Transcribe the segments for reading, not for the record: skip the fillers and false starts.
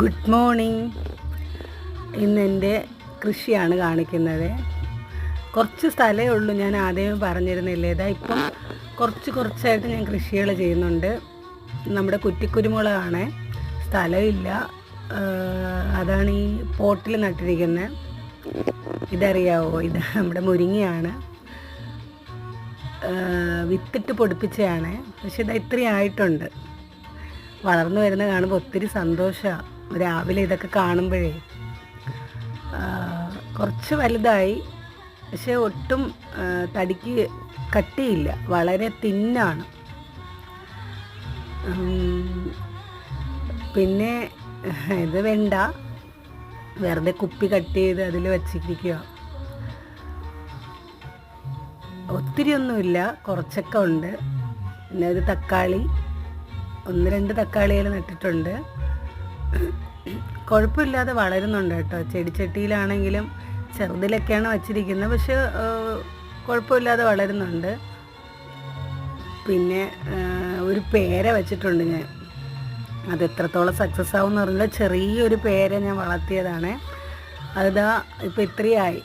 Good morning. ഇന്നെൻ്റെ കൃഷിയാണ് കാണിക്കുന്നത്. കുറച്ച് സ്ഥലമേ ഉള്ളൂ, ഞാൻ ആദ്യമേ പറഞ്ഞിരുന്നില്ലേ. ഇതാ ഇപ്പം കുറച്ചായിട്ട് ഞാൻ കൃഷികൾ ചെയ്യുന്നുണ്ട്. നമ്മുടെ കുറ്റിക്കുരുമുളകാണ്, സ്ഥലമില്ല, അതാണ് ഈ പോട്ടിൽ നട്ടിരിക്കുന്നത്. ഇതറിയാവോ? ഇത് നമ്മുടെ മുരിങ്ങയാണ്, വിത്തിട്ട് പൊടിപ്പിച്ചതാണ്. പക്ഷെ ഇത് ഇത്രയും ആയിട്ടുണ്ട്. വളർന്നു വരുന്ന കാണുമ്പോൾ ഒത്തിരി സന്തോഷമാണ് രാവിലെ ഇതൊക്കെ കാണുമ്പോഴേ. കുറച്ച് വലുതായി, പക്ഷെ ഒട്ടും തടിക്ക് കട്ടിയില്ല, വളരെ തിന്നാണ്. പിന്നെ ഇത് വെണ്ട, വെറുതെ കുപ്പി കട്ട് ചെയ്ത് അതിൽ വച്ചിരിക്കുക. ഒത്തിരി ഒന്നുമില്ല, കുറച്ചൊക്കെ ഉണ്ട്. പിന്നെ ഒരു തക്കാളി, 1-2 തക്കാളികൾ നട്ടിട്ടുണ്ട്. കുഴപ്പമില്ലാതെ വളരുന്നുണ്ട് കേട്ടോ. ചെടിച്ചട്ടിയിലാണെങ്കിലും ചെറുതിലൊക്കെയാണ് വച്ചിരിക്കുന്നത്, പക്ഷെ കുഴപ്പമില്ലാതെ വളരുന്നുണ്ട്. പിന്നെ ഒരു പേര വെച്ചിട്ടുണ്ട് ഞാൻ. അത് എത്രത്തോളം സക്സസ് ആവും എന്ന് പറഞ്ഞാൽ, ചെറിയൊരു പേര ഞാൻ വളർത്തിയതാണ്. അതിതാ ഇപ്പോൾ ഇത്രയായി,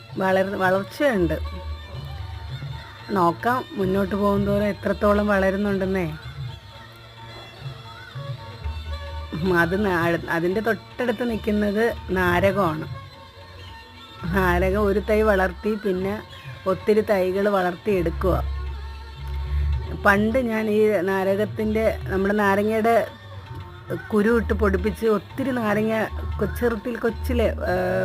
വളർച്ചയുണ്ട്. നോക്കാം മുന്നോട്ട് പോകുന്തോറും എത്രത്തോളം വളരുന്നുണ്ടെന്നേ. അതിൻ്റെ തൊട്ടടുത്ത് നിൽക്കുന്നത് നാരകമാണ്. നാരകം ഒരു തൈ വളർത്തി, പിന്നെ ഒത്തിരി തൈകൾ വളർത്തിയെടുക്കുക. പണ്ട് ഞാൻ ഈ നാരകത്തിൻ്റെ, നമ്മുടെ നാരങ്ങയുടെ കുരു ഇട്ട് പൊടിപ്പിച്ച് ഒത്തിരി നാരങ്ങ കൊച്ചിൽ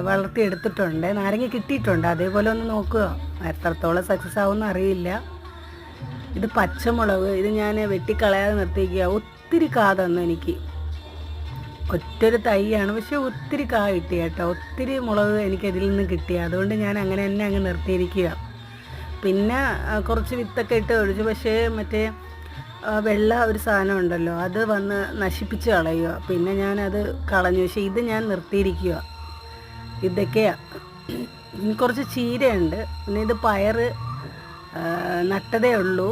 വളർത്തിയെടുത്തിട്ടുണ്ട്. നാരങ്ങ കിട്ടിയിട്ടുണ്ട്. അതേപോലെ ഒന്ന് നോക്കുക, എത്രത്തോളം സക്സസ് ആവുമെന്ന് അറിയില്ല. ഇത് പച്ചമുളക്, ഇത് ഞാൻ വെട്ടിക്കളയാതെ നിർത്തിക്കുക. ഒത്തിരി കാ തന്നു എനിക്ക്. ഒറ്റൊരു തൈയാണ്, പക്ഷെ ഒത്തിരി കാ കിട്ടി കേട്ടോ. ഒത്തിരി മുളക് എനിക്കതിൽ നിന്ന് കിട്ടി. അതുകൊണ്ട് ഞാൻ അങ്ങനെ തന്നെ അങ്ങ് നിർത്തിയിരിക്കുക. പിന്നെ കുറച്ച് വിത്തൊക്കെ ഇട്ട് ഒഴിച്ചു, പക്ഷേ മറ്റേ വെള്ള ഒരു സാധനം ഉണ്ടല്ലോ, അത് വന്ന് നശിപ്പിച്ച് കളയുക. പിന്നെ ഞാനത് കളഞ്ഞു. പക്ഷേ ഇത് ഞാൻ നിർത്തിയിരിക്കുക. ഇതൊക്കെയാണ്. കുറച്ച് ചീരയുണ്ട്. പിന്നെ ഇത് പയർ നട്ടതേ ഉള്ളൂ.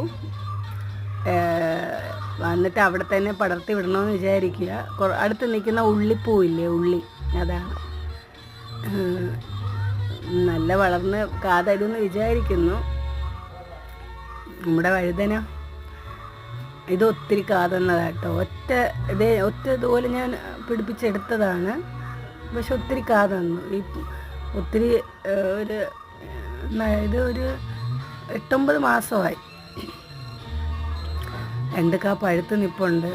വന്നിട്ട് അവിടെ തന്നെ പടർത്തി വിടണമെന്ന് വിചാരിക്കുക. അടുത്ത് നിൽക്കുന്ന ഉള്ളിപ്പൂവില്ലേ, ഉള്ളി, അതാണ്. നല്ല വളർന്ന് കാതരുമെന്ന് വിചാരിക്കുന്നു. നമ്മുടെ വഴുതന, ഇത് ഒത്തിരി കാതന്നതാട്ടോ. ഒറ്റ ഇതുപോലെ ഞാൻ പിടിപ്പിച്ചെടുത്തതാണ്, പക്ഷെ ഒത്തിരി കാതന്നു. ഈ ഒത്തിരി ഒരു 8-9 മാസമായി. 2 കാ പഴുത്ത് നിൽപ്പുണ്ട്.